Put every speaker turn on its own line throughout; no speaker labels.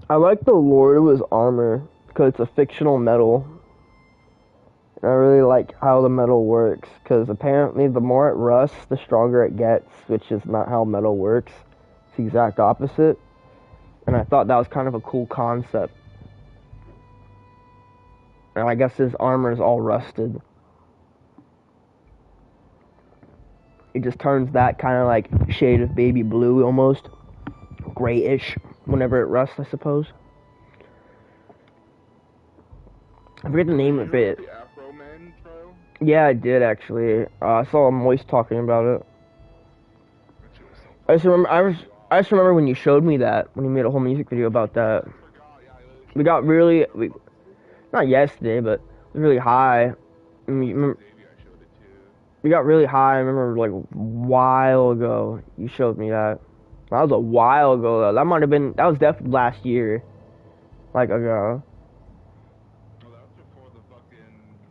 I like the lore of his armor because it's a fictional metal. And I really like how the metal works because apparently the more it rusts, the stronger it gets, which is not how metal works. It's the exact opposite. And I thought that was kind of a cool concept. And I guess his armor is all rusted. It just turns that kind of like shade of baby blue almost. Grayish whenever it rusts, I suppose. I forget the name of it. Yeah, I did actually. I saw Moist talking about it. I just remember when you showed me that, when you made a whole music video about that. We got really, not yesterday, but really high. We got really high. I remember like a while ago you showed me that. That was a while ago though. That was definitely last year. Like ago.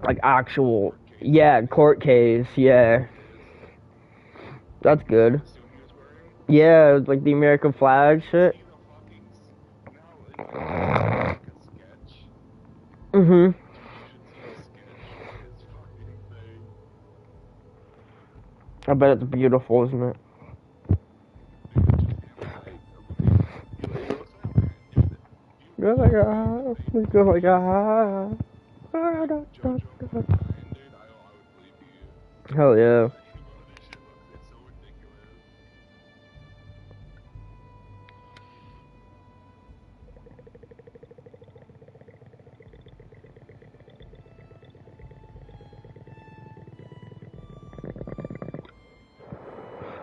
Like actual, yeah, court case, yeah. That's good. Yeah, it was like the American flag shit. Mhm. I bet it's beautiful, isn't it? Go like a, go like a. Hell yeah.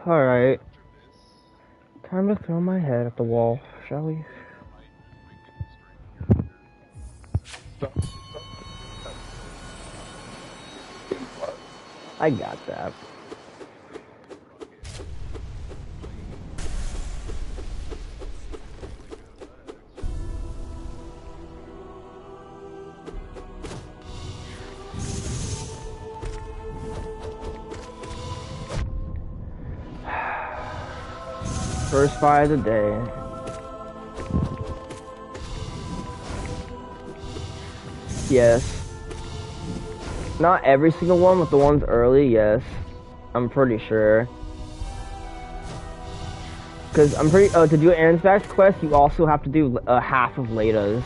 Alright. Time to throw my head at the wall, shall we? I got that. First fight of the day. Yes. Not every single one, but the ones early, yes. I'm pretty sure. Because I'm pretty, to do Aaron's Facts quest, you also have to do half of Lada's.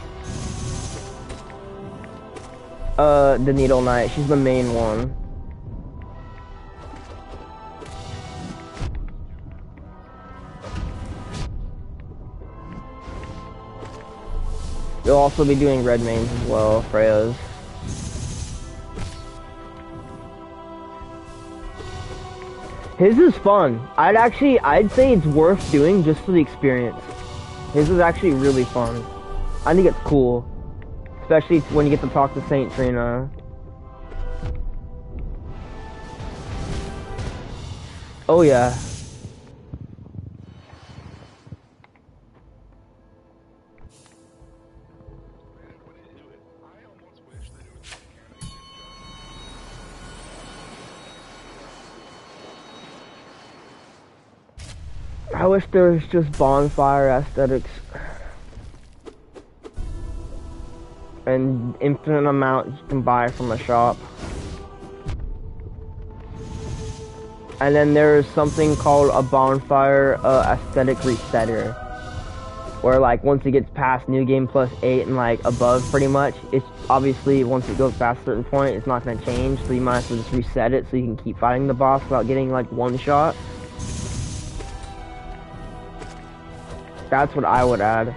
The Needle Knight, she's the main one. You'll also be doing red mains as well, Freya's. His is fun. I'd say it's worth doing just for the experience. His is actually really fun. I think it's cool. Especially when you get to talk to Saint Trina. Oh yeah. I wish there was just bonfire aesthetics. And infinite amount you can buy from a shop. And then there's something called a bonfire aesthetic resetter. Where like once it gets past New Game Plus 8 and like above pretty much, it's obviously once it goes past a certain point it's not going to change, so you might as well just reset it so you can keep fighting the boss without getting like one shot. That's what I would add.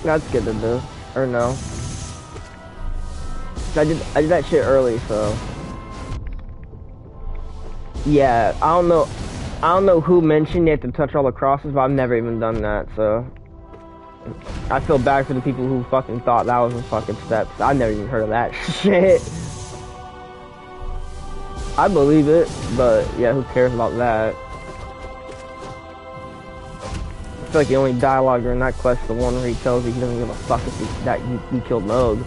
That's good to do. Or no. I did that shit early, so. Yeah, I don't know who mentioned you have to touch all the crosses, but I've never even done that, so. I feel bad for the people who fucking thought that was a fucking step. I've never even heard of that shit. I believe it, but yeah, who cares about that? I feel like the only dialogue during that quest is the one where he tells you he doesn't give a fuck if that you killed Moog.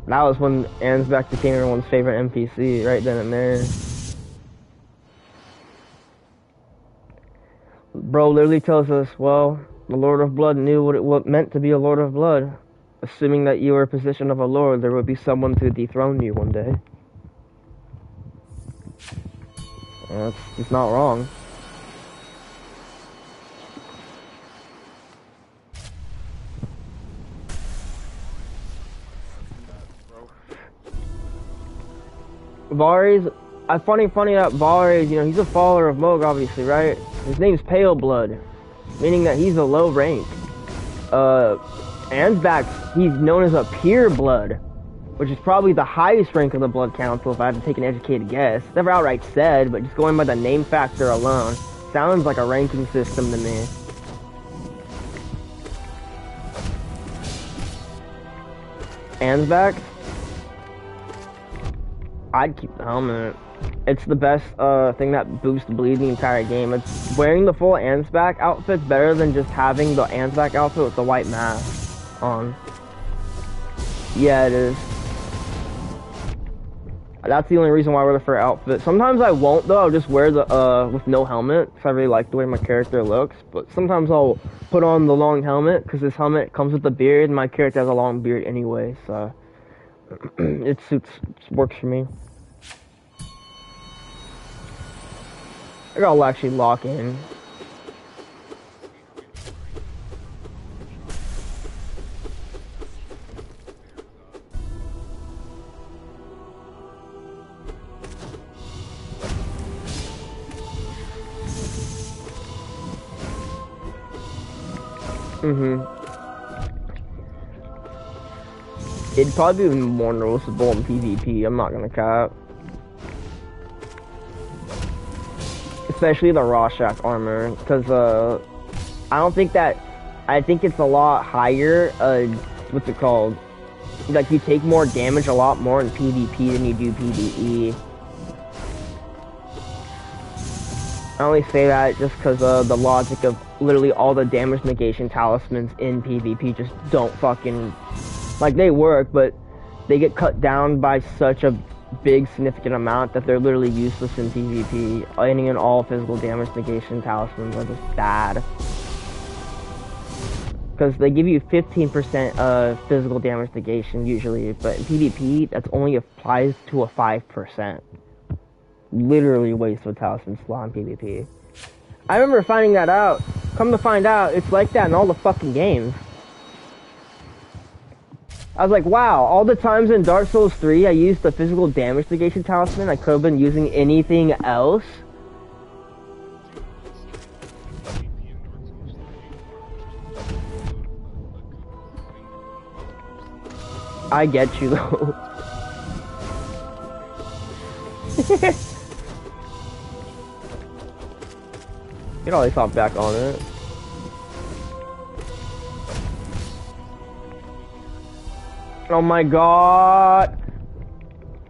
That was when Ansbach became everyone's favorite NPC, right then and there. Bro literally tells us, well, the Lord of Blood knew what it meant to be a Lord of Blood. Assuming that you were a position of a Lord, there would be someone to dethrone you one day. And it's not wrong. Varys, funny that Varys, he's a follower of Moog, obviously, right? His name's Pale Blood, meaning that he's a low rank. Ansbach, he's known as a Pure Blood, which is probably the highest rank of the Blood Council, if I had to take an educated guess. Never outright said, but just going by the name factor alone, sounds like a ranking system to me. Ansbach? I'd keep the helmet. It's the best thing that boosts bleed the entire game. It's wearing the full Ansbach outfit's better than just having the Ansbach outfit with the white mask on. Yeah, it is. That's the only reason why I wear the fur outfit. Sometimes I won't though. I'll just wear the with no helmet because I really like the way my character looks. But sometimes I'll put on the long helmet because this helmet comes with the beard, and my character has a long beard anyway, so it works for me. I think I'll actually lock in. It'd probably be more noticeable in PvP, I'm not gonna cap. Especially the Rorschach armor, because I think it's a lot higher, what's it called? Like, you take more damage a lot more in PvP than you do PvE. I only say that just because the logic of literally all the damage negation talismans in PvP just don't fucking... Like, they work, but they get cut down by such a big significant amount that they're literally useless in PvP. Any and all physical damage negation talismans are just bad. Because they give you 15% physical damage negation usually, but in PvP, that only applies to a 5%. Literally waste of talisman slot in PvP. I remember finding that out. Come to find out, it's like that in all the fucking games. I was like, wow, all the times in Dark Souls 3 I used the physical damage negation talisman, I could have been using anything else. I get you though. Get all these hop back on it. Oh my god!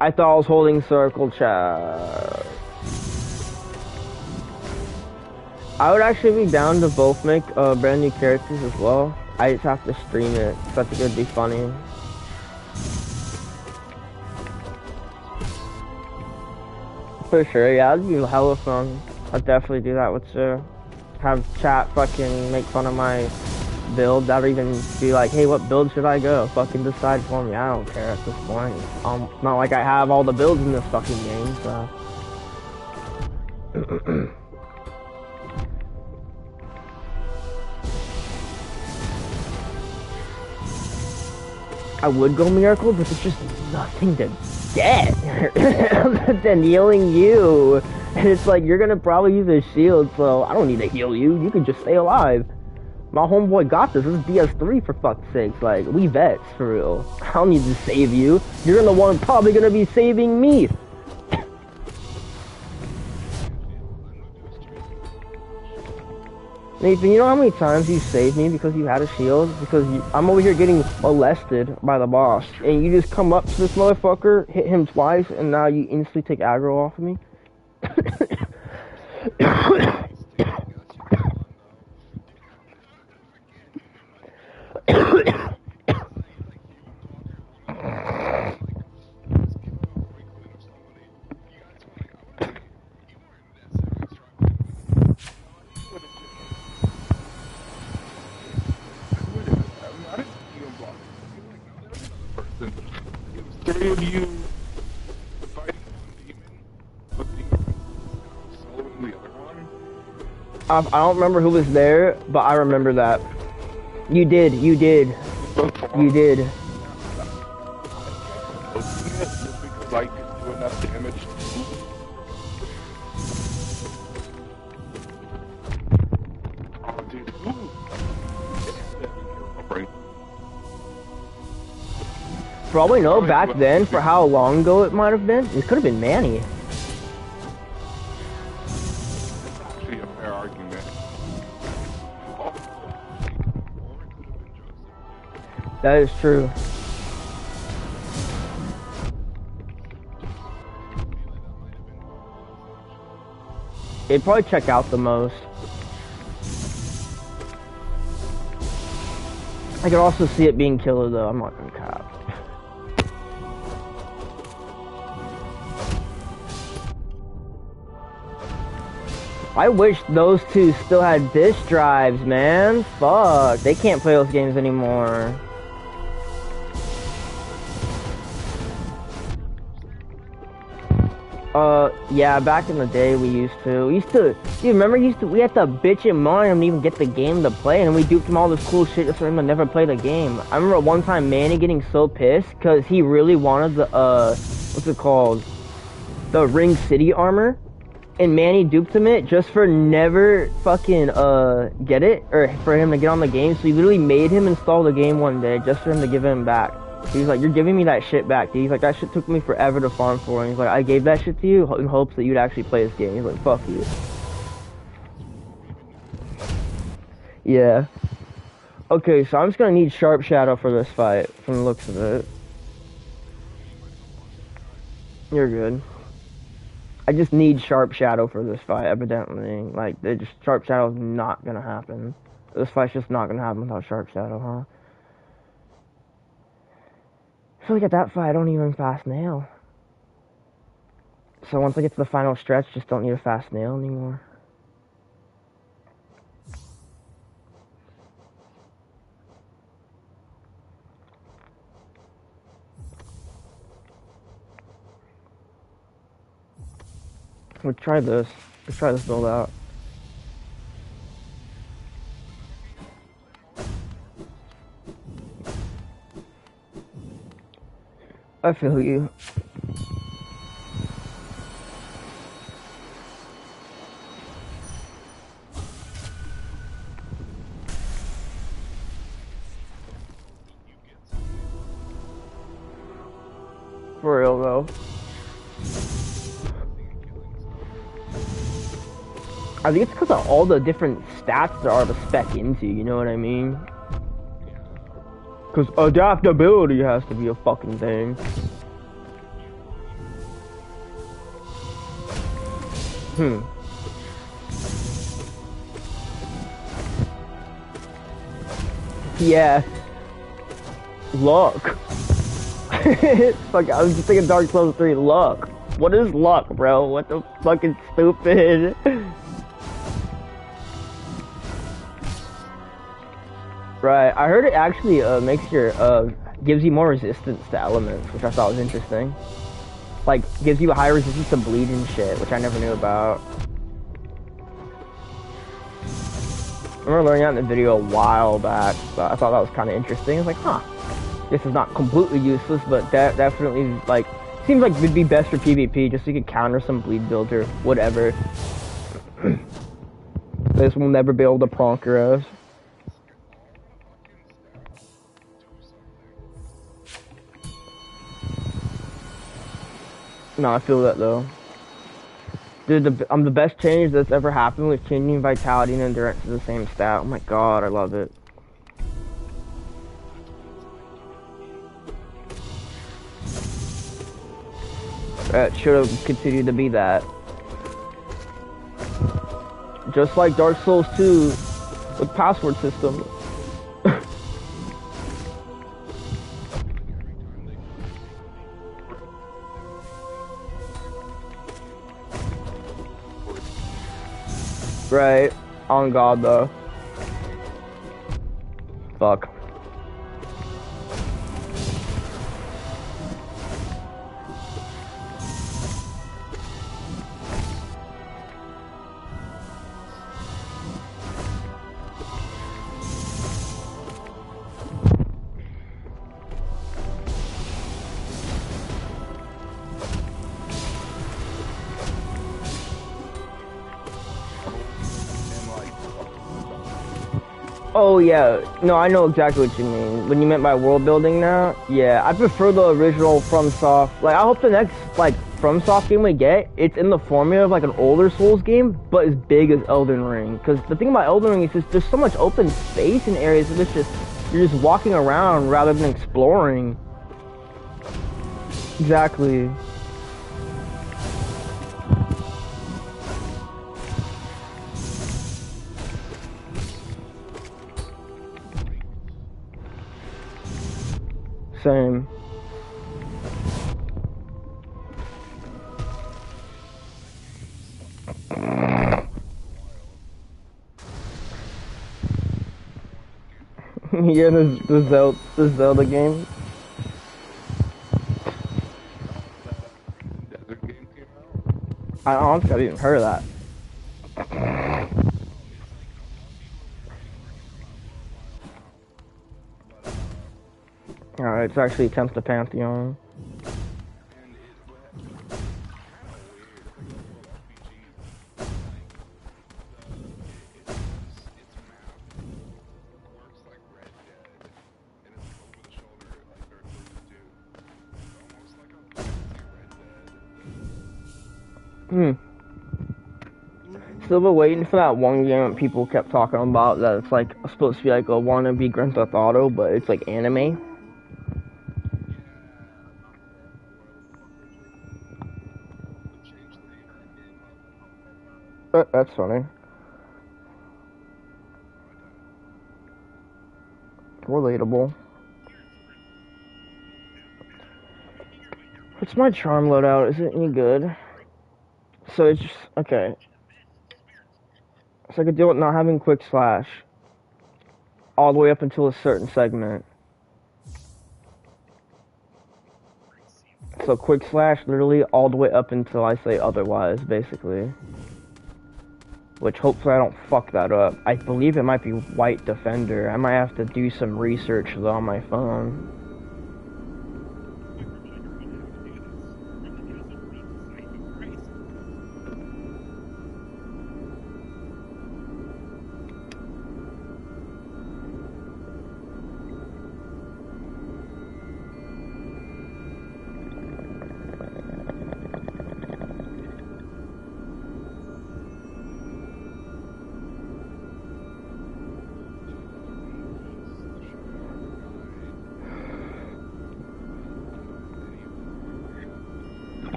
I thought I was holding circle chat. I would actually be down to both make brand new characters as well. I just have to stream it, so I think it would be funny. For sure, yeah, that'd be hella fun. I'd definitely do that with you. Have chat fucking make fun of my build. That'd even be like, hey, what build should I go? Fucking decide for me. I don't care at this point. It's not like I have all the builds in this fucking game, so. I would go Miracle, but there's just nothing to get other than healing you. And it's like, you're gonna probably use a shield, so I don't need to heal you. You can just stay alive. My homeboy got this. This is BS3 for fuck's sake. Like, we vets, for real. I don't need to save you. You're the one probably gonna be saving me. Nathan, you know how many times you saved me because you had a shield? Because I'm over here getting molested by the boss. And you just come up to this motherfucker, hit him twice, and now you instantly take aggro off of me?
of you fighting one demon, but soloing the other one?
I don't remember who was there, but I remember that. You did. You did. You did.
Just because I could do enough damage to oh, dude.
Probably no, back then, for how long ago it might have been, it could have been Manny.
Actually a fair argument.
That is true. They'd probably check out the most. I could also see it being killer though, I'm not gonna cap. I wish those two still had disk drives, man. Fuck, they can't play those games anymore. Yeah, back in the day we used to, dude, remember we had to bitch and moan him to even get the game to play, and we duped him all this cool shit just for him to never play the game. I remember one time Manny getting so pissed, cause he really wanted the, what's it called? The Ring City armor. And Manny duped him it just for never fucking, get it, or for him to get on the game, so he literally made him install the game one day just for him to give him back. He was like, you're giving me that shit back, dude. He's like, that shit took me forever to farm for, and he's like, I gave that shit to you in hopes that you'd actually play this game. He's like, fuck you. Yeah. Okay, so I'm just gonna need Sharp Shadow for this fight, from the looks of it. You're good. I just need Sharp Shadow for this fight, evidently. Like, Sharp Shadow's not gonna happen. This fight's just not gonna happen without Sharp Shadow, huh? I feel like at that fight, I don't even fast nail. So once I get to the final stretch, just don't need a fast nail anymore. Let's try this. Let's try this build out. I feel you. For real though. I think it's because of all the different stats there are to spec into, you know what I mean? Because adaptability has to be a fucking thing. Yeah. Luck. Fuck, I was just thinking Dark Souls 3, luck. What is luck, bro? What the fucking stupid? Right, I heard it actually makes your, gives you more resistance to elements, which I thought was interesting. Like, gives you a higher resistance to bleed and shit, which I never knew about. I remember learning that in a video a while back, but I thought that was kind of interesting. I was like, huh, this is not completely useless, but that definitely, like, seems like it would be best for PvP, just so you could counter some bleed builds or whatever. This will never be able to pronker us. No, I feel that though. Dude, the best change that's ever happened was changing vitality and endurance to the same stat. Oh my god, I love it. That should have continued to be that. Just like Dark Souls 2 with password system. Right, on God though. Fuck. Oh yeah, no, I know exactly what you mean. When you meant by world building now, yeah, I prefer the original FromSoft. Like, I hope the next like FromSoft game we get, it's in the formula of like an older Souls game, but as big as Elden Ring. Because the thing about Elden Ring is just there's so much open space in areas that it's just you're just walking around rather than exploring. Exactly. Same. Yeah, the Zelda game.
Desert game came out.
I don't think I've even heard of that. Alright, it's actually Attempt to Pantheon. Still been waiting for that one game that people kept talking about that it's like supposed to be like a wannabe Grand Theft Auto, but it's like anime. That's funny. Relatable. What's my charm loadout? Is it any good? So it's just okay. So I could deal with not having quick slash all the way up until a certain segment. So quick slash literally all the way up until I say otherwise, basically. Which hopefully I don't fuck that up. I believe it might be White Defender. I might have to do some research though on my phone.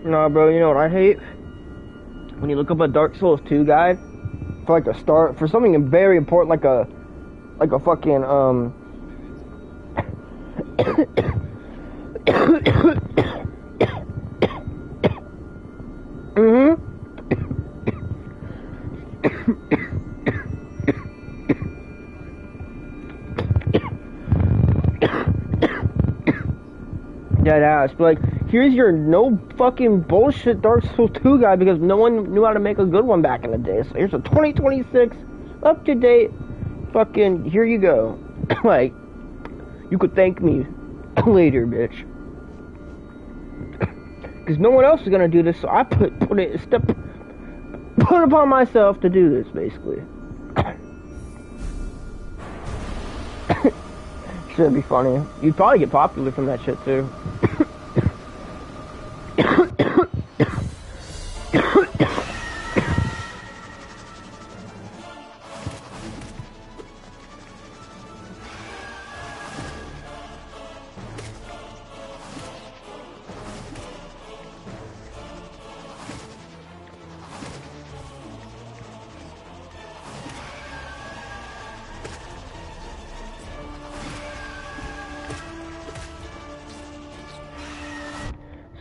No, bro, you know what I hate? When you look up a Dark Souls 2 guide for like a start, for something very important like a fucking dead ass, but like, here's your no fucking bullshit Dark Souls 2 guy because no one knew how to make a good one back in the day. So here's a 2026 up to date fucking, here you go. Like, you could thank me later, bitch. Because no one else is gonna do this, so I put upon myself to do this, basically. Should be funny. You'd probably get popular from that shit too.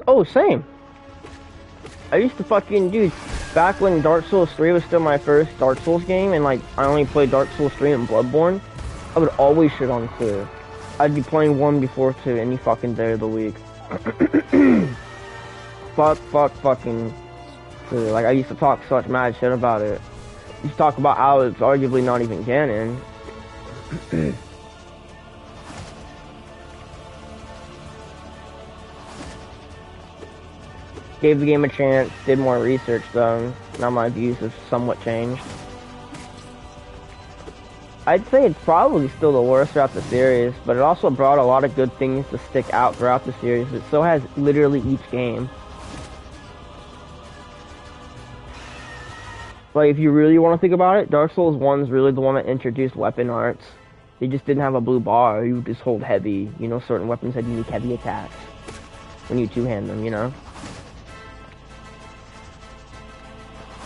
Oh, same. I used to fucking, dude, back when Dark Souls 3 was still my first Dark Souls game, and like, I only played Dark Souls 3 and Bloodborne, I would always shit on 2. I'd be playing 1 before 2 any fucking day of the week. fucking 2. Like, I used to talk such mad shit about it. I used to talk about how it's arguably not even canon. Gave the game a chance, did more research though. Now my views have somewhat changed. I'd say it's probably still the worst throughout the series, but it also brought a lot of good things to stick out throughout the series. It still has literally each game. Like, if you really want to think about it, Dark Souls 1 is really the one that introduced weapon arts. They just didn't have a blue bar. You just hold heavy. You know, certain weapons had unique heavy attacks when you two-hand them, you know?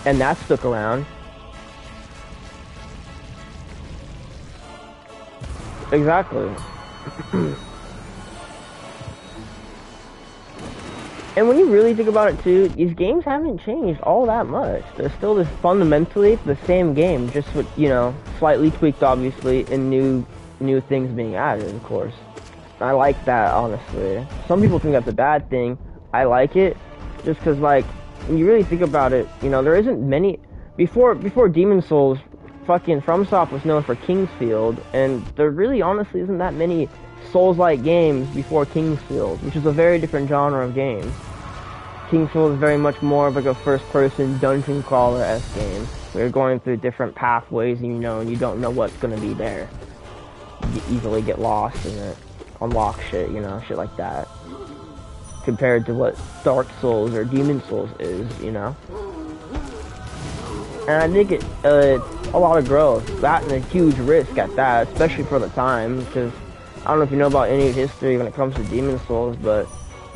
And that stuck around. Exactly. And when you really think about it too, these games haven't changed all that much. They're still just fundamentally the same game, just with, you know, slightly tweaked obviously, and new things being added, of course. I like that, honestly. Some people think that's a bad thing. I like it, just because, like, when you really think about it, you know, there isn't many... Before Demon Souls, fucking FromSoft was known for Kingsfield, and there really honestly isn't that many Souls-like games before Kingsfield, which is a very different genre of game. Kingsfield is very much more of like a first-person dungeon crawler-esque game, where you're going through different pathways and you don't know what's gonna be there. You easily get lost in it, unlock shit, you know, shit like that. Compared to what Dark Souls or Demon Souls is, you know. And I think it's a lot of growth. That and a huge risk at that, especially for the time, because I don't know if you know about any history when it comes to Demon Souls, but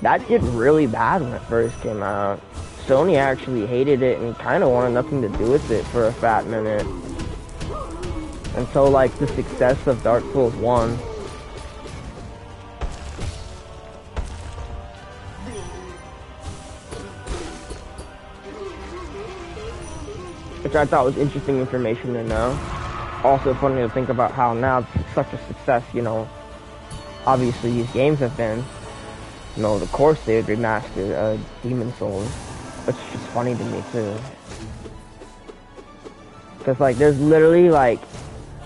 that did really bad when it first came out. Sony actually hated it and kind of wanted nothing to do with it for a fat minute. Until, like, the success of Dark Souls 1. Which I thought was interesting information to know. Also funny to think about how now it's such a success, you know. Obviously these games have been. You know, of course they would remaster Demon Souls. It's just funny to me too. Cause like there's literally like,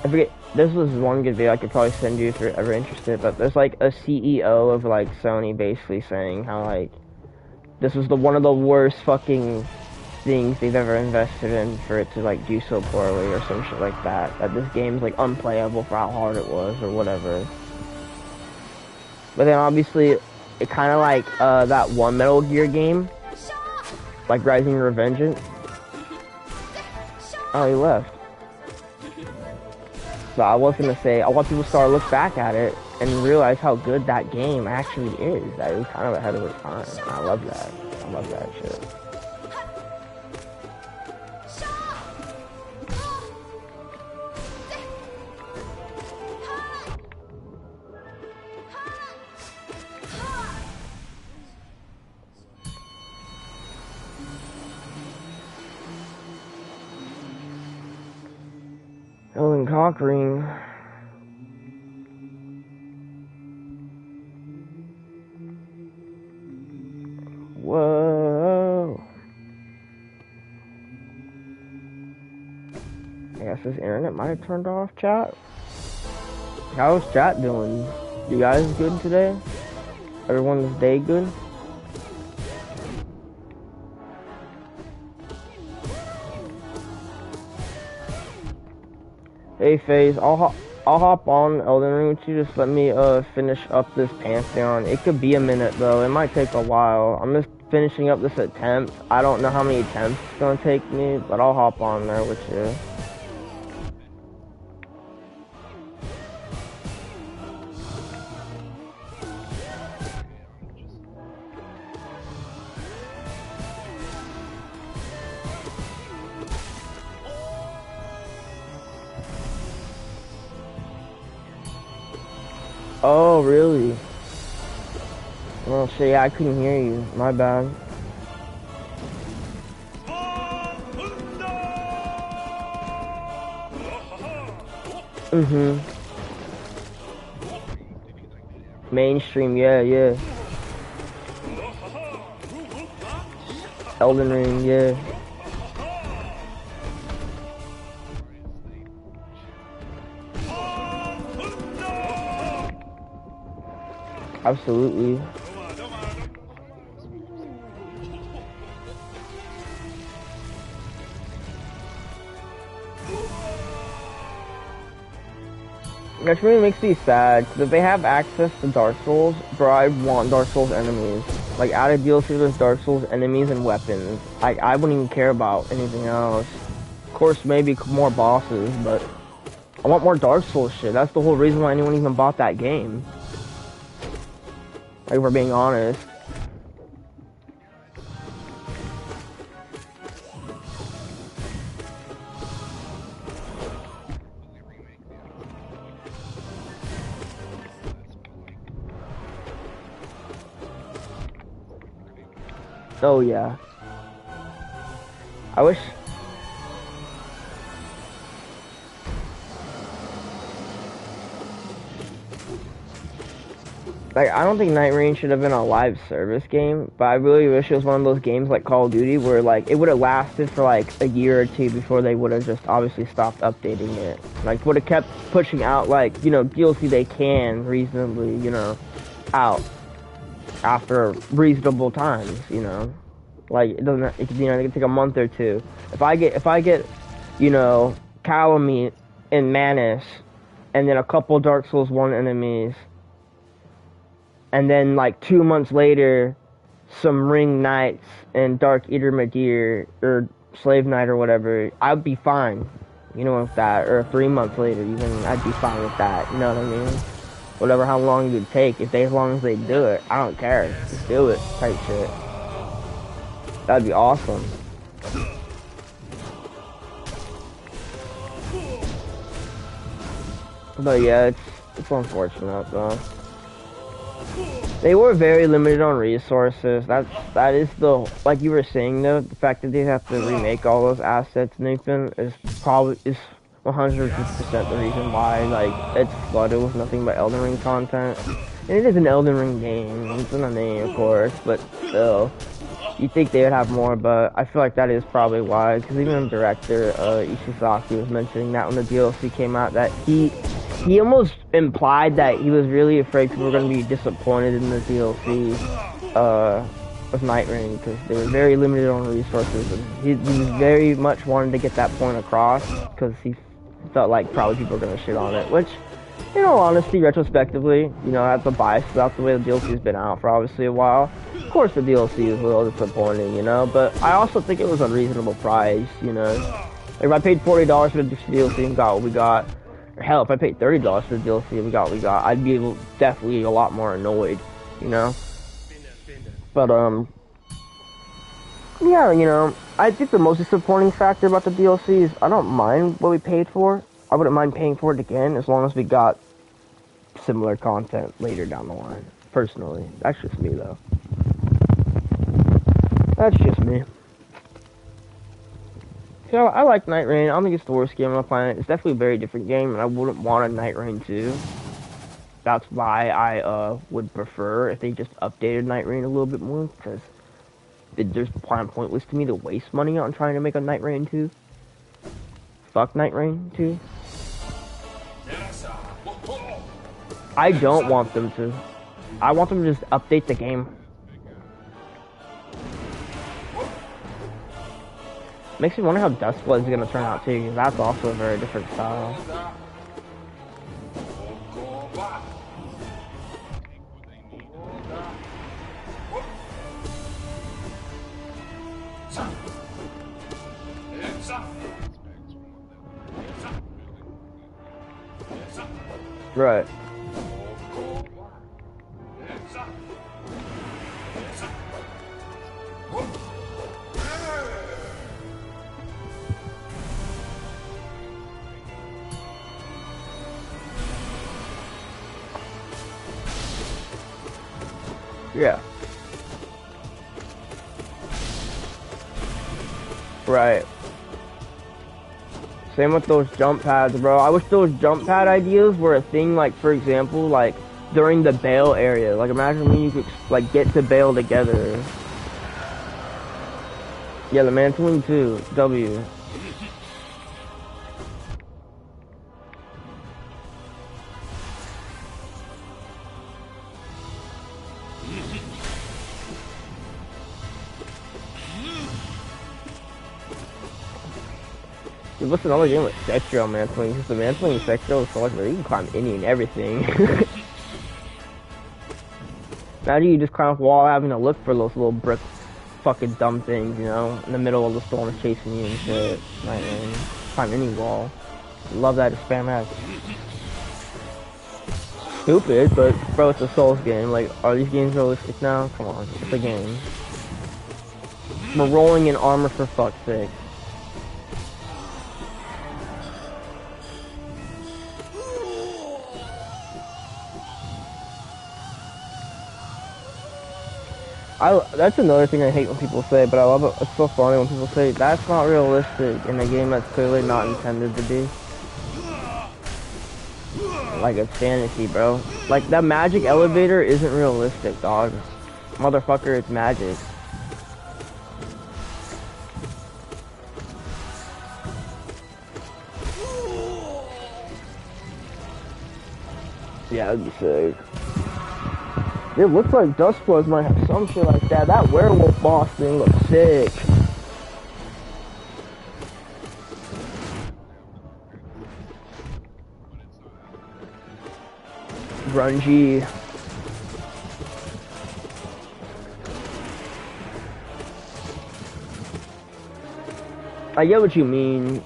I forget, this was one good video I could probably send you if you're ever interested, but there's like a CEO of like Sony basically saying how like, this was one of the worst fucking things they've ever invested in for it to like do so poorly or some shit like that. That this game's like unplayable for how hard it was or whatever. But then obviously it kind of like that one Metal Gear game, like Rising Revengeance. Oh, he left. So I was gonna say, I want people to start to look back at it and realize how good that game actually is. That it was kind of ahead of its time. And I love that. I love that shit. Ellen Cockring. Whoa. I guess this internet might have turned off chat. How's chat doing? You guys good today? Everyone's day good? Hey FaZe, I'll hop on Elden Ring with you. Just let me finish up this Pantheon. It could be a minute though. It might take a while. I'm just finishing up this attempt. I don't know how many attempts it's gonna take me, but I'll hop on there with you. Oh, really? Well, shit, yeah, I couldn't hear you. My bad. Mainstream, yeah. Elden Ring, yeah. Absolutely. Which really makes me sad, because if they have access to Dark Souls, bro, I want Dark Souls enemies. Like, add a DLC with Dark Souls enemies and weapons. I wouldn't even care about anything else. Of course, maybe more bosses, but I want more Dark Souls shit. That's the whole reason why anyone even bought that game. Like, if we're being honest. Oh yeah. I wish. Like, I don't think Night Rain should have been a live service game, but I really wish it was one of those games like Call of Duty where, like, it would have lasted for, like, a year or two before they would have just obviously stopped updating it. Like, would have kept pushing out, like, you know, DLC they can reasonably, you know, out after reasonable times, you know. Like, it doesn't, it could, you know, it could take a month or two. If I get, you know, Calamite and Manus, and then a couple Dark Souls 1 enemies, and then, like, 2 months later, some Ring Knights and Dark Eater Madir, or Slave Knight or whatever, I'd be fine, you know, with that. Or 3 months later, even, I'd be fine with that, you know what I mean? Whatever, how long it would take, as long as they do it, I don't care. Just do it, type shit. That'd be awesome. But yeah, it's unfortunate, though. They were very limited on resources. That is the, like you were saying though, the fact that they have to remake all those assets, Nathan, is 100% the reason why, like, it's flooded with nothing but Elden Ring content. And it is an Elden Ring game. It's in the name, of course, but still, you'd think they would have more. But I feel like that is probably why, because even the director Ishizaki was mentioning that when the DLC came out, that he almost implied that he was really afraid people were going to be disappointed in the DLC with Night Rain, because they were very limited on resources, and he very much wanted to get that point across, because he felt like probably people were going to shit on it, which, in all honesty, retrospectively, you know, that's a bias about the way the DLC's been out for obviously a while. Of course the DLC is a little disappointing, you know, but I also think it was a reasonable price, you know. Like, if I paid $40 for the DLC and got what we got, or hell, if I paid $30 for the DLC and we got what we got, I'd be definitely a lot more annoyed, you know. But, yeah, you know, I think the most disappointing factor about the DLC is I don't mind what we paid for. I wouldn't mind paying for it again as long as we got similar content later down the line. Personally, that's just me though. That's just me. So I like Night Rain. I don't think it's the worst game on the planet. It's definitely a very different game, and I wouldn't want a Night Rain 2. That's why I would prefer if they just updated Night Rain a little bit more, because there's pointless to me to waste money on trying to make a Night Rain 2. Fuck Night Rain 2. I don't want them to. I want them to just update the game. Makes me wonder how Dustblood is gonna turn out too, because that's also a very different style. Right. Yeah. Right. Same with those jump pads, bro. I wish those jump pad ideas were a thing, like, for example, like, during the Bale area. Like, imagine when you could, like, get to Bale together. Yeah, the Mantling too. W. Dude, what's another game with Sekiro mantling? Because the mantling Sekiro is so much better. You can climb any and everything. Imagine you just climb up a wall having to look for those little brick fucking dumb things, you know? In the middle of the storm chasing you and shit. Right, man. Climb any wall. Love that to spam X. Stupid, but bro, it's a Souls game. Like, are these games realistic now? Come on, it's a game. We're rolling in armor for fuck's sake. That's another thing I hate when people say, but I love it. It's so funny when people say that's not realistic in a game that's clearly not intended to be. Like, it's fantasy, bro. Like, that magic elevator isn't realistic, dog. Motherfucker, it's magic. Yeah, that'd be sick. It looks like Dustbloods might have some shit like that. That werewolf boss thing looks sick. Grungy. I get what you mean.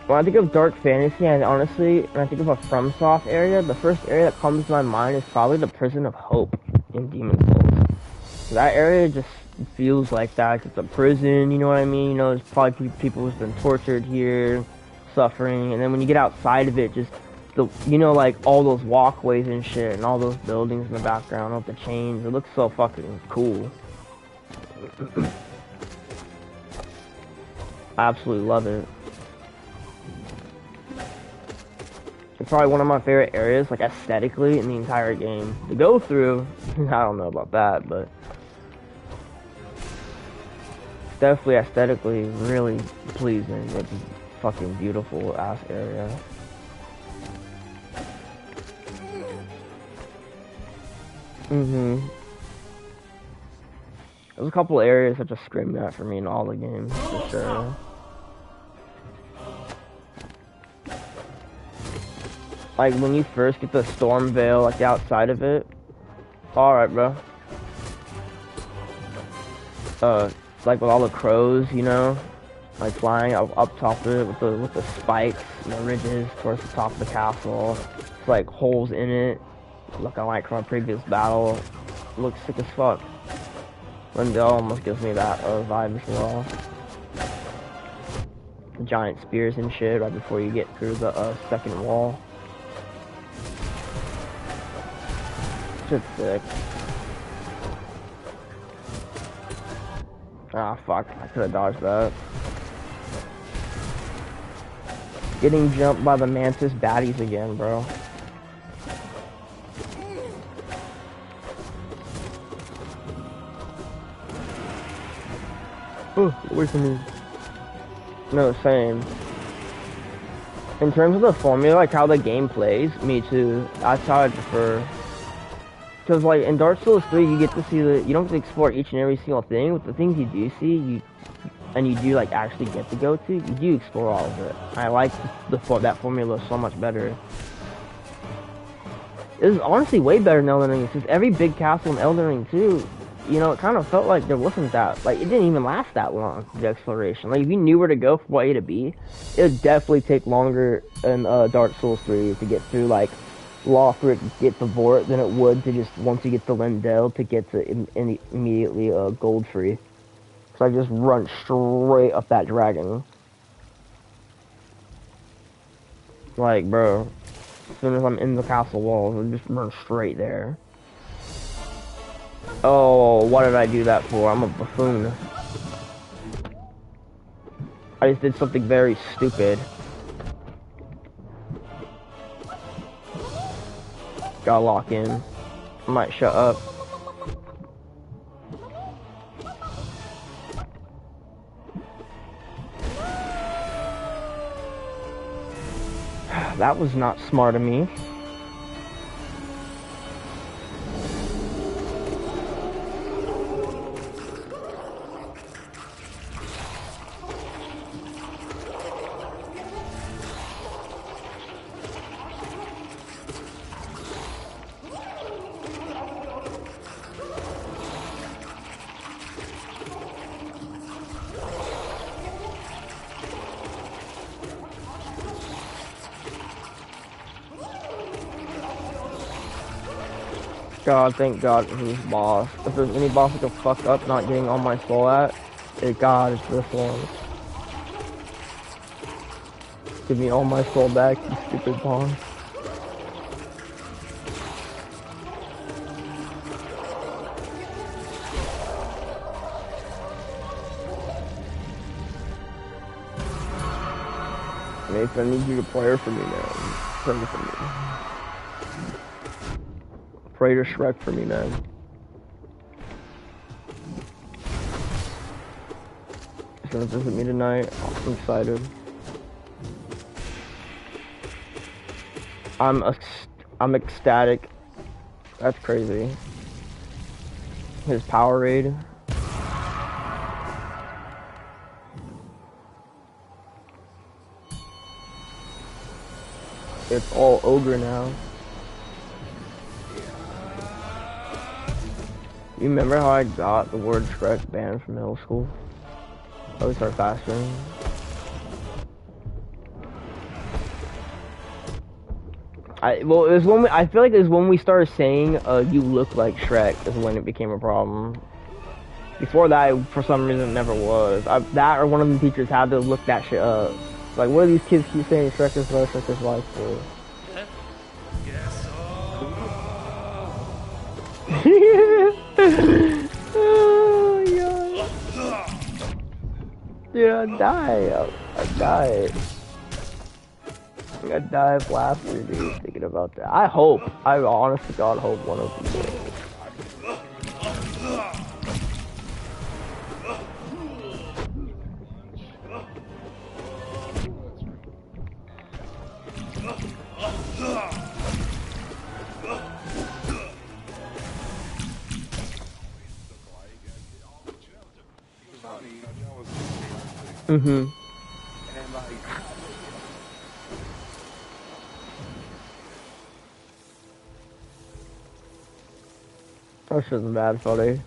When I think of dark fantasy, and honestly, when I think of a FromSoft area, the first area that comes to my mind is probably the Prison of Hope in Demon's Souls. That area just feels like that. It's a prison, you know what I mean? You know, there's probably people who's been tortured here, suffering, and then when you get outside of it, just the, you know, like all those walkways and shit, and all those buildings in the background, all the chains. It looks so fucking cool. I absolutely love it. It's probably one of my favorite areas, like aesthetically, in the entire game. To go through, I don't know about that, but it's definitely aesthetically really pleasing. It's a fucking beautiful ass area. There's a couple areas that just scream that for me in all the games, for sure. Like, when you first get the storm veil, like, the outside of it. Alright, bro. Like, with all the crows, you know? Like, flying up top of it with the spikes and the ridges towards the top of the castle. It's like holes in it. Looking like from a previous battle. It looks sick as fuck. Lindell almost gives me that vibe as well. The giant spears and shit right before you get through the second wall. Shit's sick. Ah, fuck. I could've dodged that. Getting jumped by the Mantis baddies again, bro. Oh, away from me. No, same. In terms of the formula, like how the game plays, me too. That's how I prefer. Because, like, in Dark Souls 3, you get to see you don't get to explore each and every single thing, but the things you do see, you do, like, actually get to go to, you do explore all of it. I like that formula so much better. This is honestly way better than Elden Ring, since every big castle in Elden Ring 2, you know, it kind of felt like there wasn't that, like, it didn't even last that long, the exploration. Like, if you knew where to go from A to B, it would definitely take longer in Dark Souls 3 to get through, like, Lothric, get the Vort than it would to just, once you get to Lindell, to get to immediately Goldfree. So I just run straight up that dragon. Like, bro, as soon as I'm in the castle walls, I just run straight there. Oh, what did I do that for? I'm a buffoon. I just did something very stupid. Gotta lock in. I might shut up. That was not smart of me. God, thank God who's boss. If there's any boss that can fuck up not getting all my soul at, thank God it's this one. Give me all my soul back, you stupid boss. Nathan, I need you to pray for me now. Pray for me. Pray to Shrek for me, man. He's gonna visit me tonight. I'm excited. I'm ecstatic. That's crazy. His Powerade. It's all ogre now. You remember how I got the word Shrek banned from middle school? I would start faster. Well, it was when I feel like it was when we started saying you look like Shrek is when it became a problem. Before that, for some reason, it never was. That or one of the teachers had to look that shit up. Like, what do these kids keep saying Shrek is life, Shrek is life for? Oh my god. Dude, I died. I died. I die of laughter, dude, thinking about that. I honest to God hope one of them will. Mm-hmm. That shit's bad funny.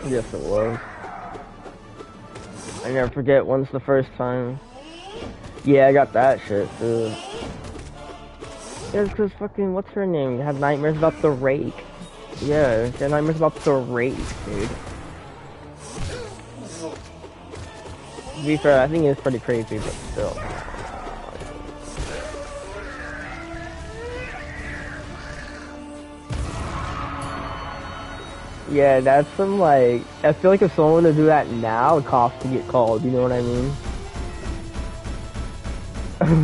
Yes, it was. I never forget once the first time. Yeah, I got that shit too. Yeah, it's cause fucking, what's her name? You had nightmares about the rake. Yeah, she had nightmares about the rake, dude. To be fair, I think it's pretty crazy, but still. Yeah, that's some like, I feel like if someone were to do that now, the cops would get called, you know what I mean?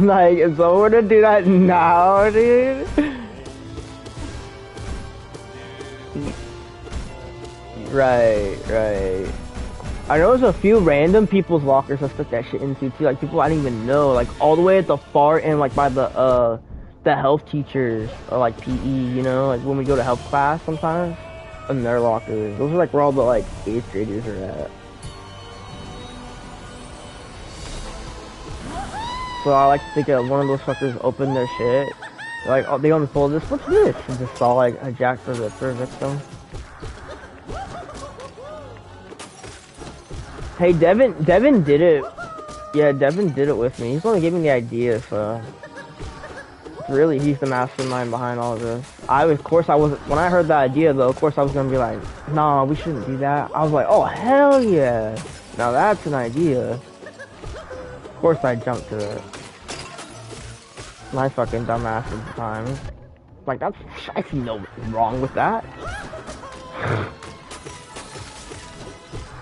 Like, if someone were to do that now, dude. Right. I know there's a few random people's lockers that stuck that shit into too, like people I didn't even know, like all the way at the far end, like by the health teachers, or like PE, you know, like when we go to health class sometimes. In their lockers. Those are like where all the like 8th graders are at. So I like to think that one of those fuckers opened their shit. They're like, oh, they unfold this. What's this? And just saw like a Jack the Ripper victim. Hey, Devin did it. Yeah, Devin did it with me. He's the one who gave me the idea, so. Really, he's the mastermind behind all of this. Of course I wasn't, when I heard that idea though, of course I was gonna be like, nah, we shouldn't do that. I was like, oh hell yeah, now that's an idea. Of course I jumped to it. My fucking dumbass at the time. Like, I see no wrong with that.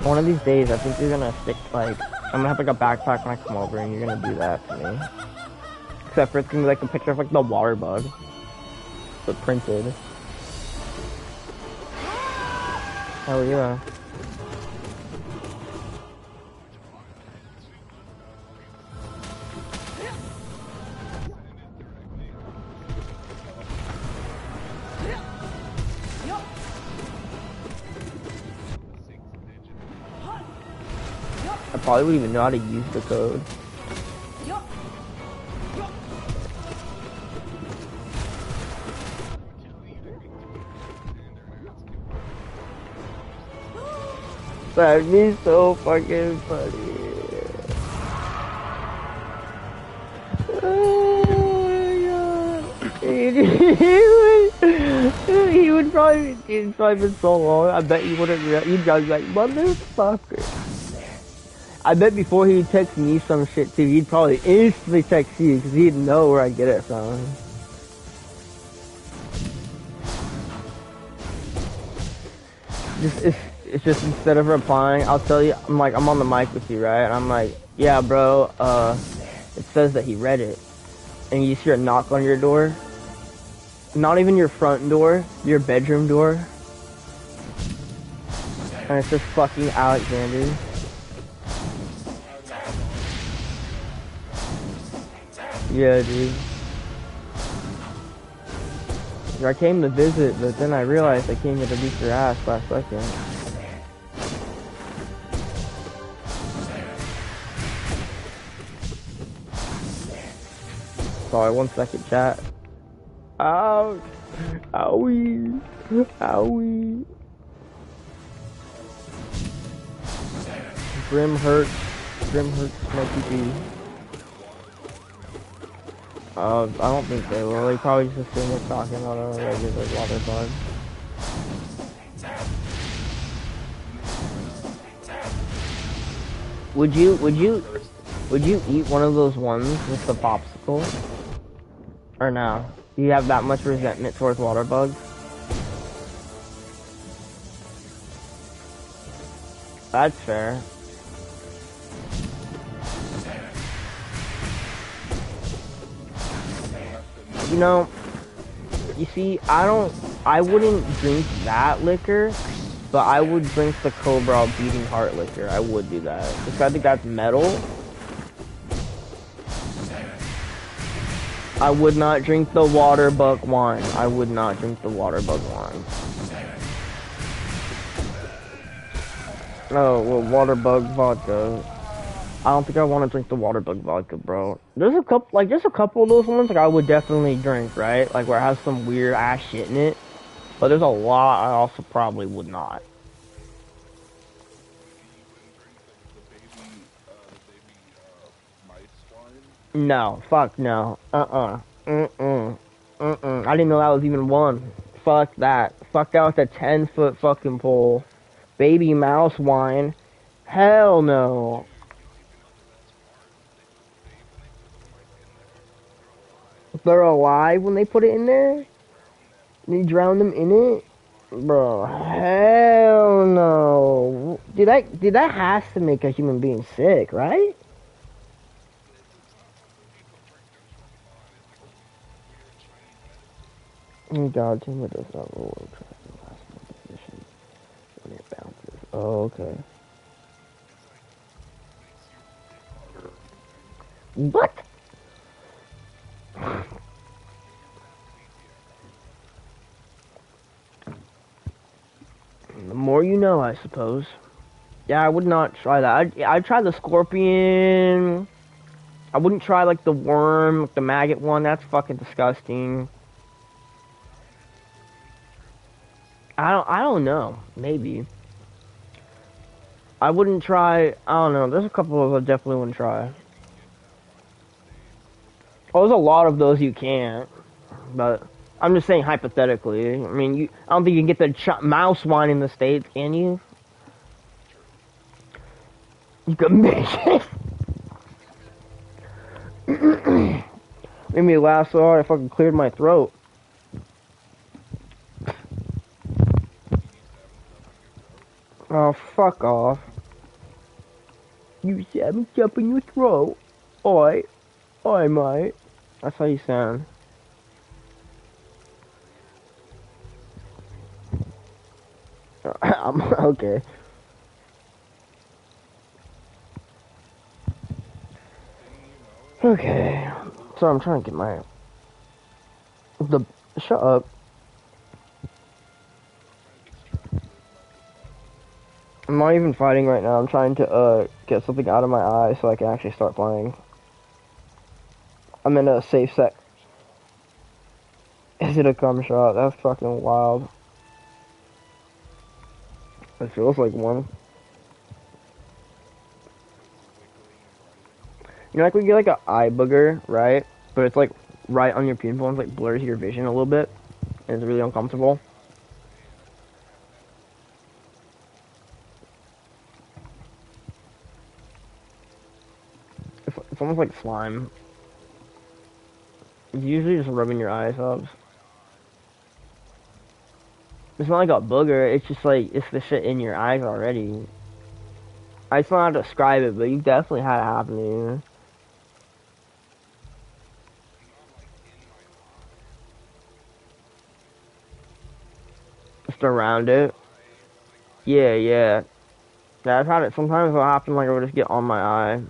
One of these days, I think you're gonna stick, like, I'm gonna have like a backpack when I come over and you're gonna do that to me. Except for it's gonna be like a picture of like the water bug. But printed. Hell yeah. I probably wouldn't even know how to use the code. That'd be so fucking funny. he would probably, it's probably been so long. I bet you wouldn't. He'd probably be like, motherfucker. I bet before he'd text me some shit too, he'd probably instantly text you because he'd know where I get it from. It's just instead of replying, I'll tell you, I'm like, I'm on the mic with you, right? And I'm like, yeah, bro, it says that he read it. And you just hear a knock on your door. Not even your front door, your bedroom door. And it's just fucking Alexander. Yeah, dude. I came to visit, but then I realized I came here to beat your ass last second. Sorry, 1 second, chat. Ouch! Owie! Owie! Grim hurts my PP. I don't think they will. They probably just assume we're talking about a regular water bug. Would you eat one of those ones with the popsicle? Or no? Do you have that much resentment towards water bugs? That's fair. You know, you see, I wouldn't drink that liquor, but I would drink the Cobra Beating Heart liquor. I would do that. Because I think that's metal. I would not drink the water bug wine. I would not drink the water bug wine. Oh, well, water bug vodka. I don't think I want to drink the water bug vodka, bro. There's a couple of those ones like I would definitely drink, right? Like where it has some weird ass shit in it. But there's a lot I also probably would not. No, fuck no. I didn't know that was even one. Fuck that. Fuck that with a 10-foot fucking pole. Baby mouse wine. Hell no. They're alive when they put it in there? They drown them in it? Bro, hell no. Dude, that has to make a human being sick, right? Oh god, Timber does not roll or track the last one position when it bounces. Oh, okay. What? The more you know, I suppose. Yeah, I would not try that. I'd try the scorpion. I wouldn't try like the worm, like the maggot one. That's fucking disgusting. I don't know. Maybe. I wouldn't try. I don't know. There's a couple of those I definitely wouldn't try. Oh, there's a lot of those you can't. But I'm just saying hypothetically. I mean, I don't think you can get the mouse wine in the States, can you? You can make it. Made me laugh so hard I fucking cleared my throat. Oh, fuck off. You said me jump in your throat. Oi. Oi, mate. That's how you sound. I'm okay. Okay. So I'm trying to get shut up. I'm not even fighting right now. I'm trying to get something out of my eye so I can actually start playing. I'm in a safe sec. Is it a cum shot? That's fucking wild. It feels like one. You know, like we get like an eye booger, right? But it's like right on your pinpoints like blurs your vision a little bit, and it's really uncomfortable. It's almost like slime. It's usually just rubbing your eyes up. It's not like a booger, it's just like, it's the shit in your eyes already. I just don't know how to describe it, but you definitely had it happen to you. Just around it. Yeah, yeah. Yeah, I've had it. Sometimes it'll happen like it'll just get on my eye.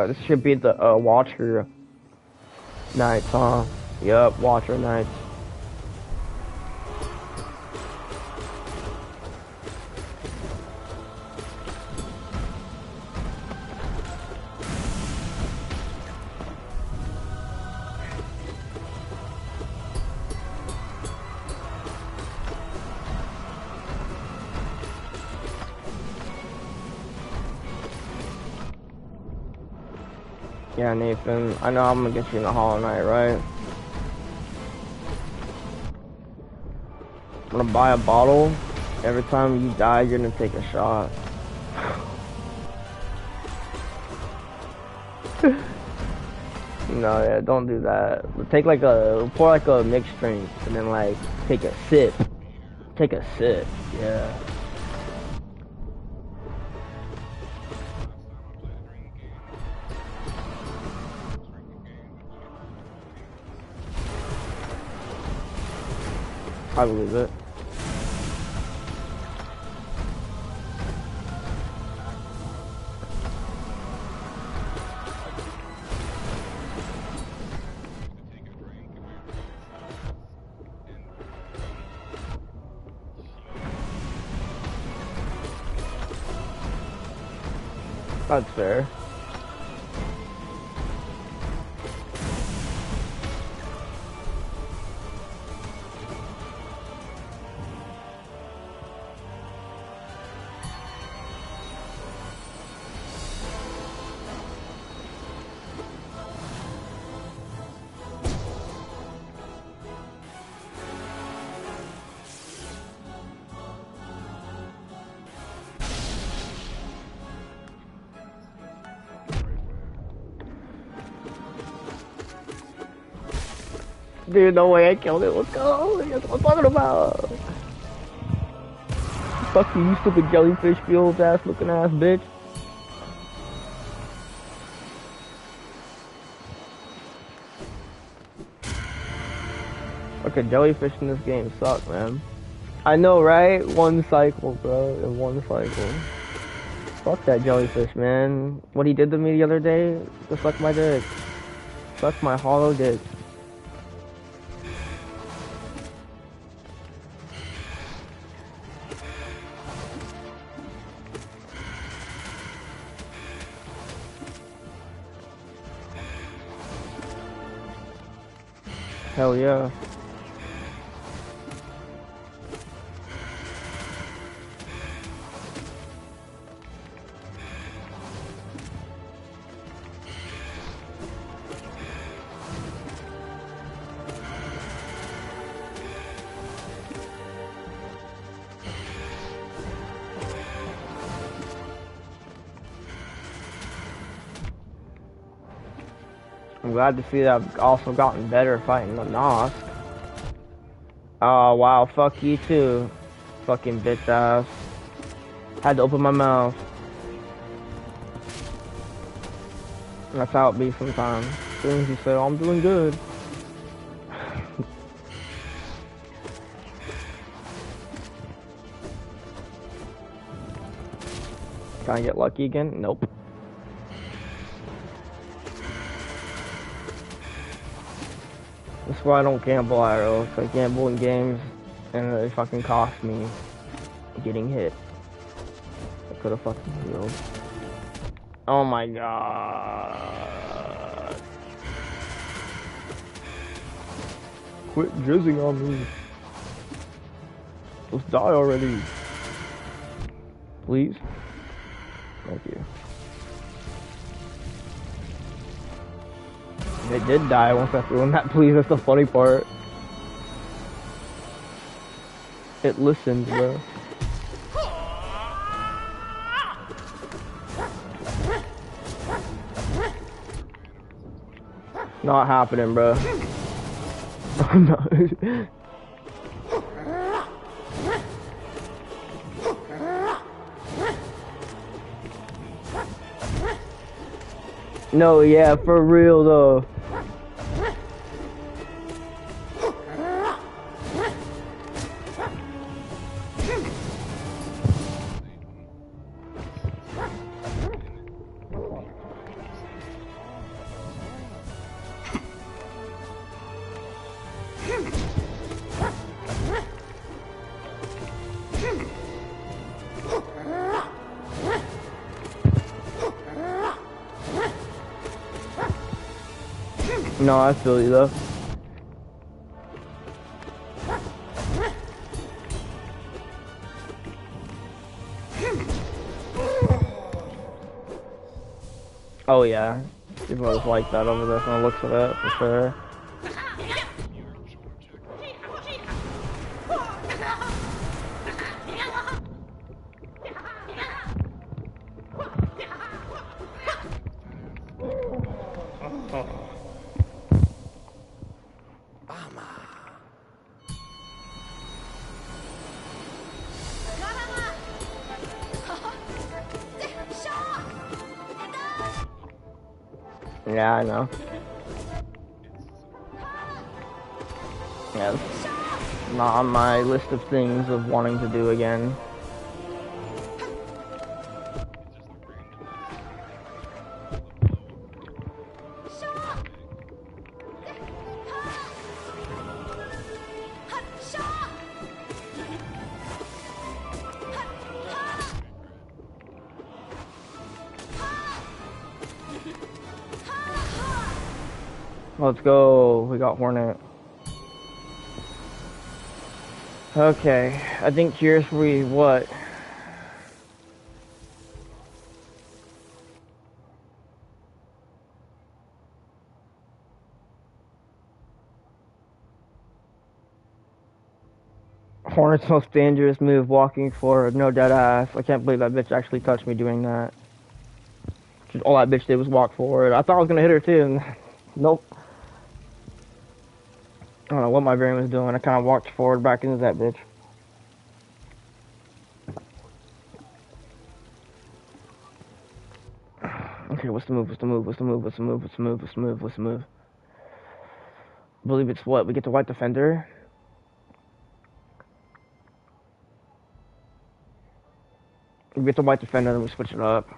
This should be the Watcher nights, huh? Yup, Watcher nights. Yeah, Nathan, I know I'm gonna get you in the Hollow Knight, right? I'm gonna buy a bottle. Every time you die, you're gonna take a shot. No, yeah, don't do that. Take like pour like a mixed drink, and then like take a sip. Take a sip, yeah. I believe it. That's fair. Dude, no way I killed it. Let's go. That's what I'm talking about. Fuck you, you stupid jellyfish field ass looking ass bitch. Okay, jellyfish in this game suck, man. I know, right? One cycle, bro. In one cycle. Fuck that jellyfish, man. What he did to me the other day, just suck my dick. Suck my hollow dick. Hell yeah. I'm glad to see that I've also gotten better fighting the Nosk. Oh wow, fuck you too. Fucking bitch ass. Had to open my mouth. That's how it be sometimes. As soon as you say, oh, I'm doing good. Can I get lucky again? Nope. That's why I don't gamble IRL. I gamble in games and it fucking cost me getting hit. I could have fucking healed. Oh my god. Quit jizzing on me. Let's die already. Please. Thank you. It did die once I threw in that please, that's the funny part. It listened, bro. Not happening, bro. No, yeah, for real though. No, I feel you though. Oh yeah, people always like that over there from the looks of it, for sure. Yeah, I know. Yeah, it's not on my list of things of wanting to do again. Let's go. We got Hornet. Okay, I think here's what? Hornet's most dangerous move, walking forward, no dead ass. I can't believe that bitch actually touched me doing that. Just all that bitch did was walk forward. I thought I was gonna hit her too, and nope. I don't know what my brain was doing. I kind of walked forward back into that bitch. Okay, what's the move? What's the move? What's the move? What's the move? What's the move? What's the move? What's the move? I believe it's what? We get the white defender. We get the white defender, then we switch it up.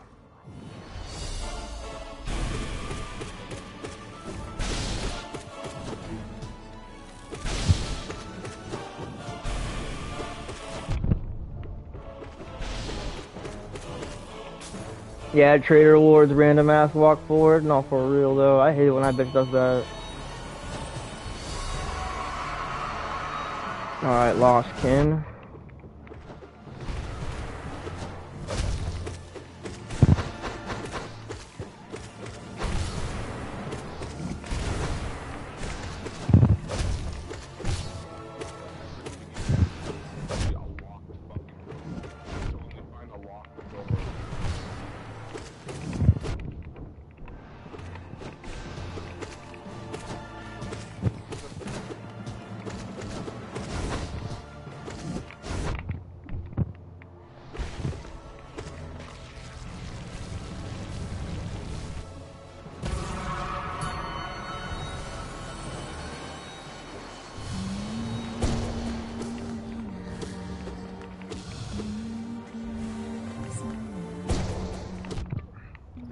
Yeah, Trader Lord's random ass walk forward. No, for real though. I hate it when that bitch does that. Alright, lost kin.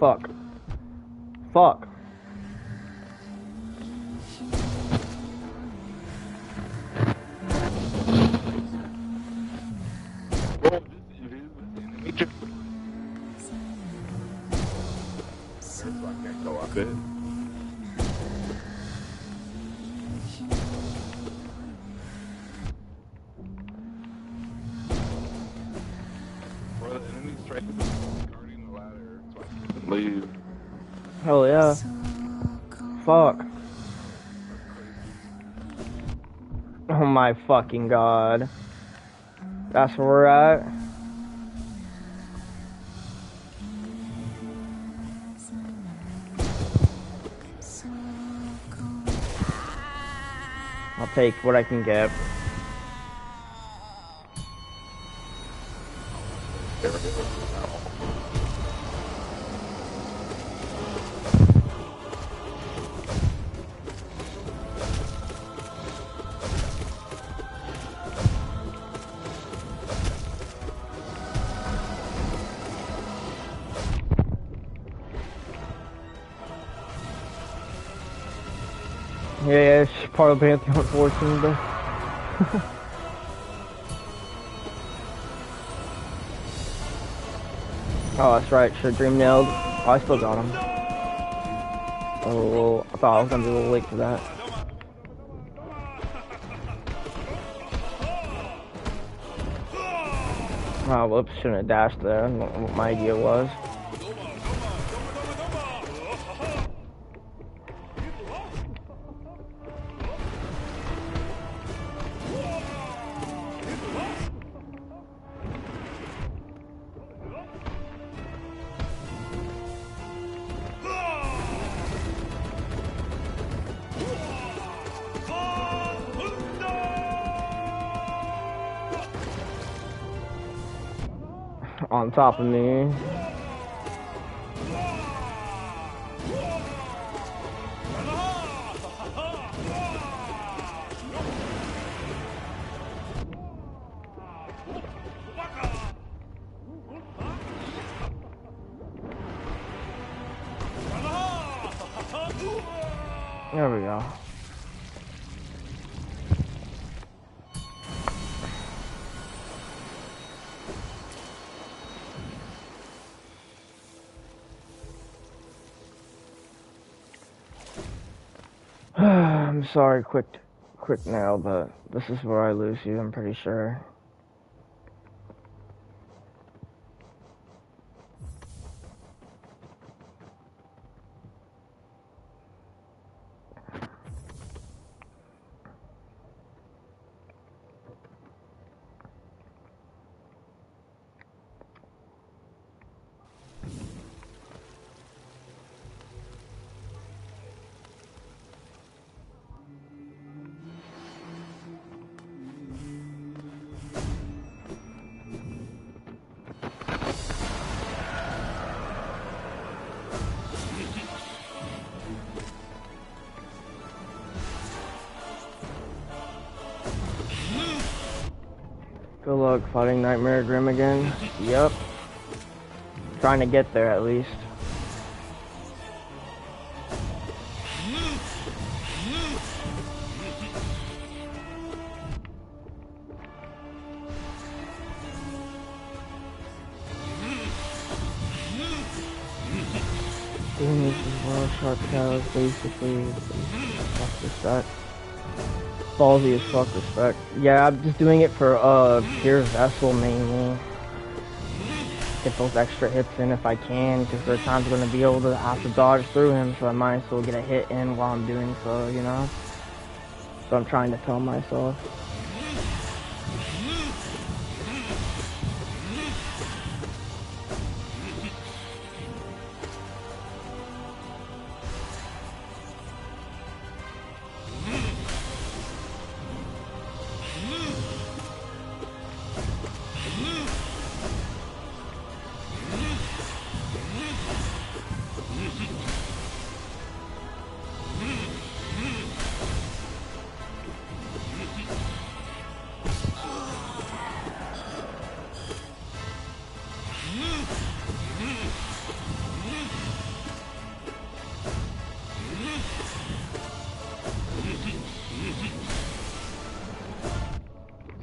Fuck. Fuck. Hell yeah. Fuck. Oh my fucking god. That's where we're at. I'll take what I can get. Yeah, it's part of Phatheon, unfortunately. Oh, that's right. Should dream nailed. Oh, I still got him. Oh, I thought I was gonna be a little late for that. Oh, whoops, shouldn't have dashed there. I don't know what my idea was. On top of me. There we go. I'm sorry, quick now, but this is where I lose you, I'm pretty sure. Good luck fighting Nightmare Grim again. Yep. Trying to get there at least. Doing this as well, Shark Cows, basically. Fuck respect. Ballsy as fuck respect. Yeah, I'm just doing it for pure vessel mainly. Get those extra hits in if I can, because there are times I'm gonna be able to have to dodge through him, so I might as well get a hit in while I'm doing so, you know? So I'm trying to tell myself.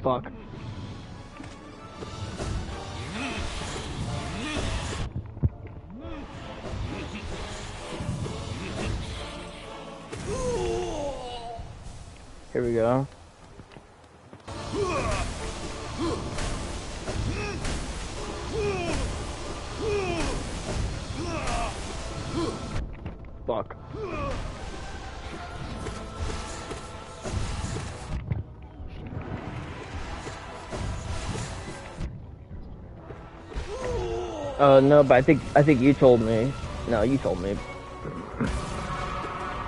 Fuck. Here we go. Fuck. No, but I think you told me. No, you told me.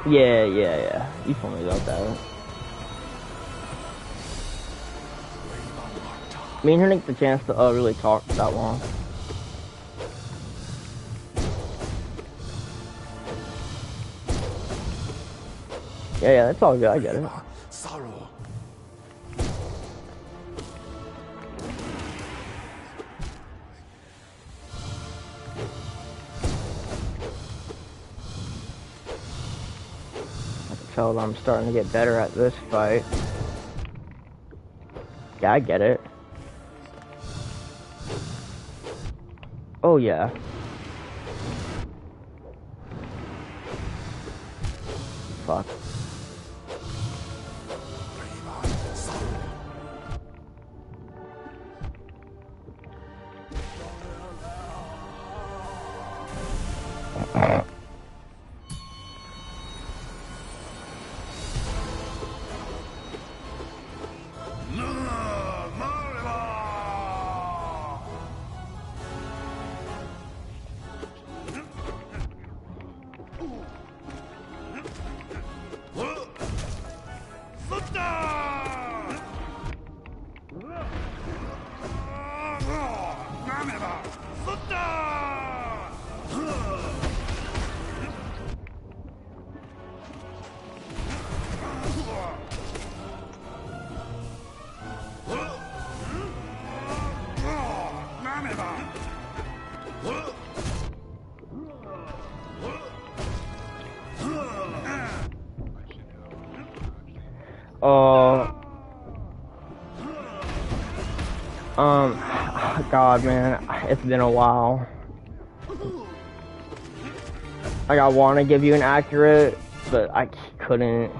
Yeah. You told me about that. Me and her didn't get the chance to really talk that long. Yeah, that's all good. I get it.
Sorrow.
I can tell that I'm starting to get better at this fight. Yeah, I get it. Oh yeah. Fuck. God, man, it's been a while. Like, I want to give you an accurate, but I couldn't.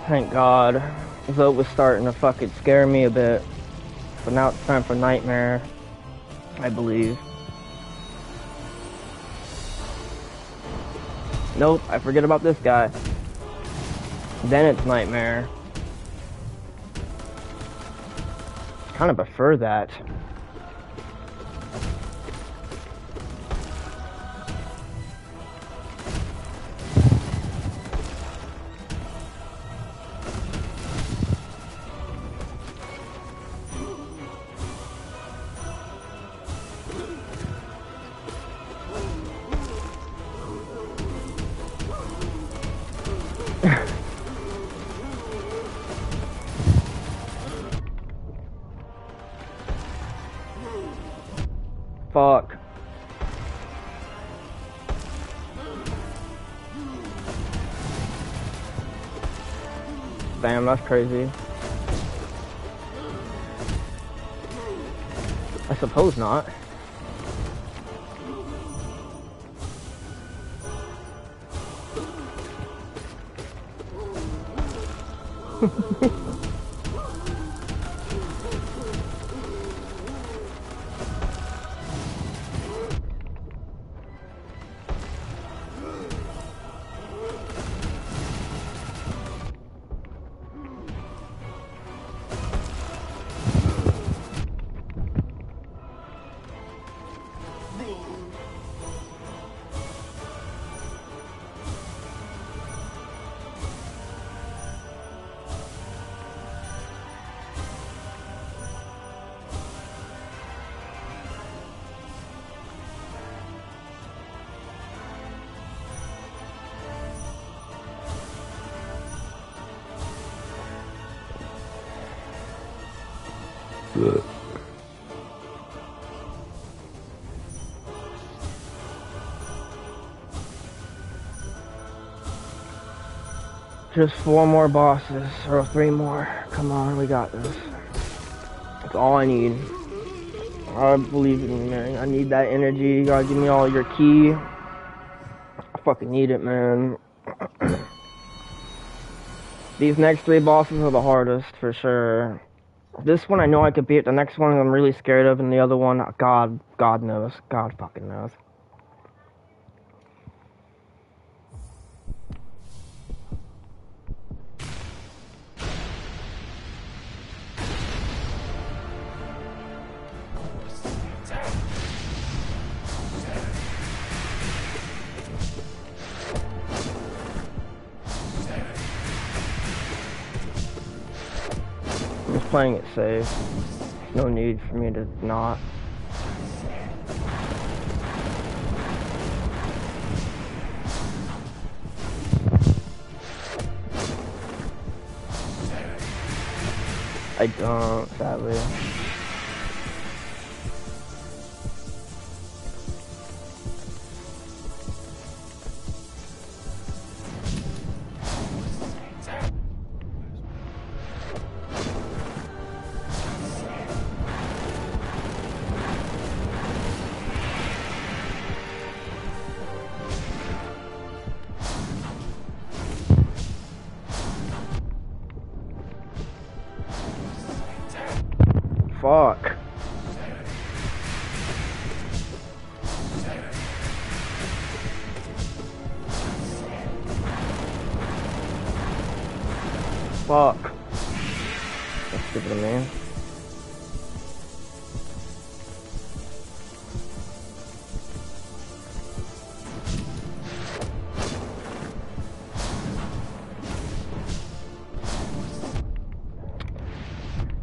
Thank God. Vote was starting to fucking scare me a bit. But now it's time for Nightmare, I believe. Nope, I forget about this guy. Then it's Nightmare. Kind of prefer that. Fuck. Damn, that's crazy. I suppose not. Just 4 more bosses, or 3 more. Come on, we got this. That's all I need. I believe in you, man. I need that energy. You gotta give me all your key. I fucking need it, man. These next 3 bosses are the hardest, for sure. This one I know I could beat. The next one I'm really scared of, and the other one, God knows. God fucking knows. I'm just playing it safe. No need for me to not. I don't, sadly. Fuck. Fuck. That's stupid of me.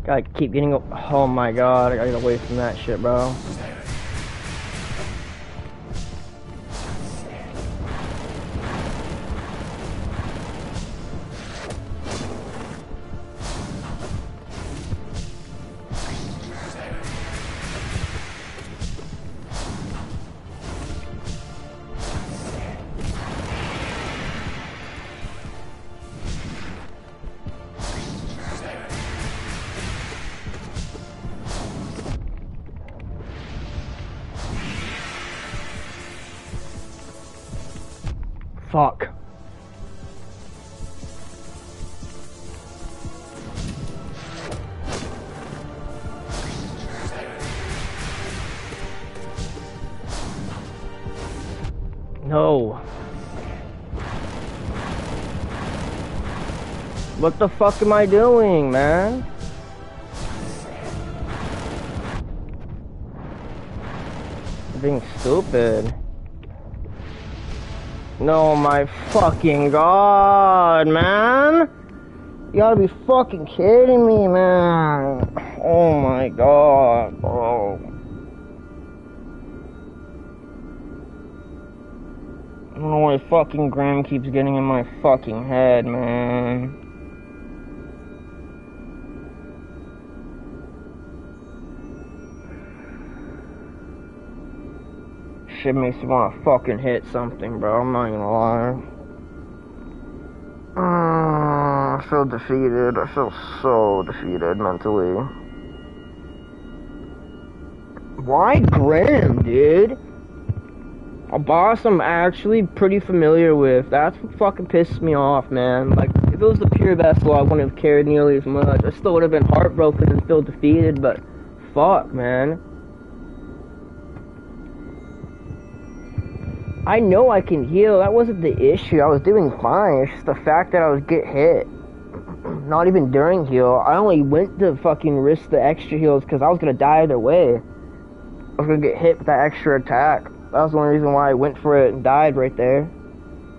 Gotta keep getting. Oh my god, I gotta get away from that shit, bro. Fuck. No. What the fuck am I doing, man? I'm being stupid. No, my fucking god, man! You gotta be fucking kidding me, man! Oh my god, bro. I don't know why fucking Graham keeps getting in my fucking head, man. Shit makes me want to fucking hit something, bro. I'm not gonna lie. I feel defeated. I feel so defeated mentally. Why Grim, dude? A boss I'm actually pretty familiar with. That's what fucking pisses me off, man. Like, if it was the pure vessel, I wouldn't have cared nearly as much. I still would have been heartbroken and feel defeated, but fuck, man. I know I can heal. That wasn't the issue. I was doing fine. It's just the fact that I would get hit. Not even during heal. I only went to fucking risk the extra heals because I was gonna die either way. I was gonna get hit with that extra attack. That was the only reason why I went for it and died right there.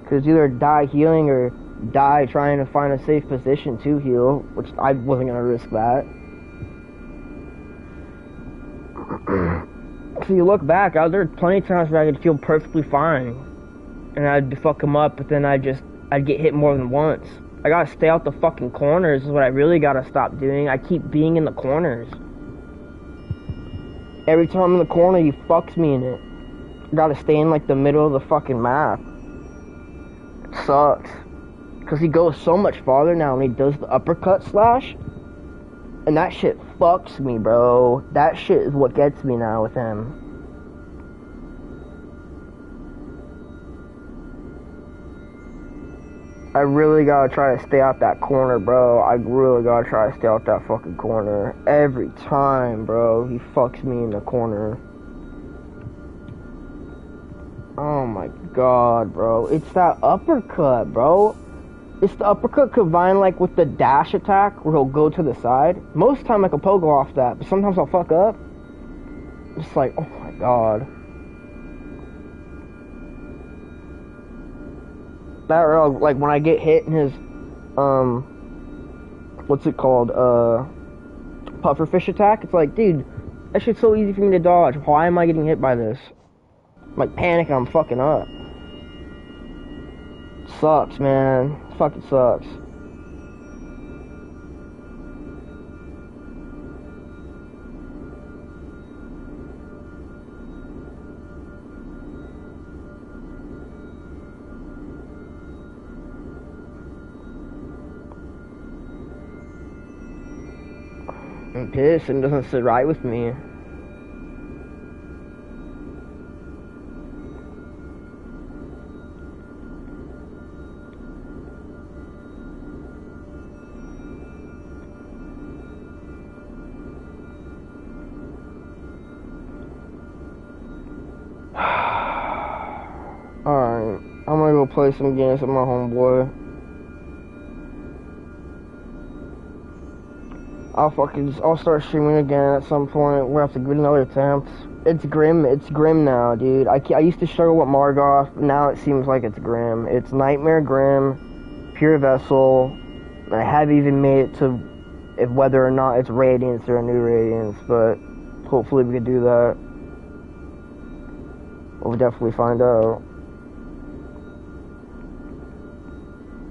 Because either die healing or die trying to find a safe position to heal, which I wasn't gonna risk that. So you look back, there were plenty of times where I could feel perfectly fine, and I'd fuck him up, but then I'd get hit more than once. I gotta stay out the fucking corners is what I really gotta stop doing. I keep being in the corners. Every time I'm in the corner, he fucks me in it. I gotta stay in like the middle of the fucking map. It sucks. Cause he goes so much farther now when he does the uppercut slash. And that shit fucks me, bro. That shit is what gets me now with him. I really gotta try to stay out that corner, bro. I really gotta try to stay out that fucking corner. Every time, bro, he fucks me in the corner. Oh my god, bro. It's that uppercut, bro. It's the uppercut combined like with the dash attack where he'll go to the side. Most of the time I can pogo off that, but sometimes I'll fuck up. It's like, oh my god. That, like, when I get hit in his, what's it called, pufferfish attack, it's like, dude, that shit's so easy for me to dodge. Why am I getting hit by this? I'm like, panicking, I'm fucking up. Sucks, man. It fucking sucks. I'm pissed and it doesn't sit right with me. Alright, I'm gonna go play some games with my homeboy. I'll start streaming again at some point. We'll have to give it another attempt. It's grim now, dude. I used to struggle with Margoth, now it seems like it's grim. It's Nightmare Grim, Pure Vessel. I have even made it to whether or not it's Radiance or a new Radiance, but hopefully we can do that. We'll definitely find out.